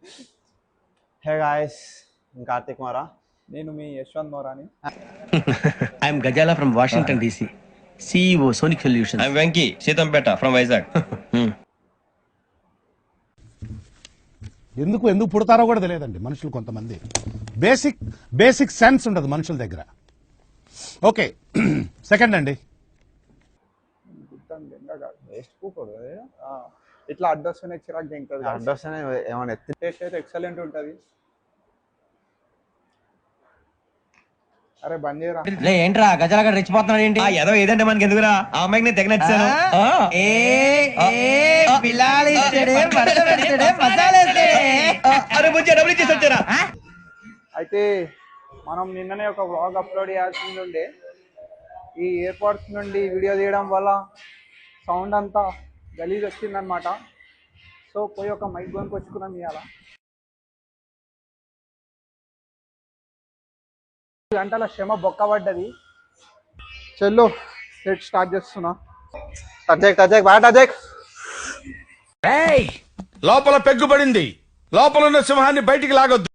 Hey guys, I'm Karthik Mora. నేను మీ యశ్వంత్ మోరాని. I'm Ghazala from Washington DC, CEO Sonic Solutions. I'm Venki, Sitampeta from Vizag. ఎందుకు పుడతారో కూడా తెలియదండి మనుషులు కొంతమంది. బేసిక్ సెన్స్ ఉండదు మనుషుల దగ్గర. ఓకే, సెకండ్ అండి. వేస్ట్ కూకోడు ఇట్లా అడ్డొస్తేనే చిరాకు తింటుంది. అడ్రస్నే ఏమైనా ఎత్తి టేస్ట్ అయితే ఎక్సలెంట్ ఉంటుంది. అరే బంద్ చేయరా. రే ఏంట్రా గజాలగా రెచ్చిపోతున్నాడు ఏంటి? ఏదో ఏదంటే మనకి ఎందుకురా, ఆ అమ్మాయికి నేను తెగ నచ్చాను. అరే బుజ్జి డబ్బులు ఇచ్చేసి వచ్చారా? అయితే మనం నిన్ననే ఒక వ్లాగ్ అప్లోడ్ చేయాల్సింది ఉండే. ఈ ఎయిర్పోర్ట్స్ నుండి వీడియో తీయడం వల్ల సౌండ్ అంతా గలీజ్ వచ్చిందనమాట. సో పోయి ఒక మైక్ కొనుక్కొచ్చుకున్నాం ఇవాళ. గంటల శ్రమ బొక్కబడ్డది. చెల్లో సెట్ స్టార్ట్ చేస్తున్నా. టచ్ బాగా టచ్. లోపల పెగ్గుపడింది, లోపల ఉన్న సింహాన్ని బయటికి లాగొద్దు.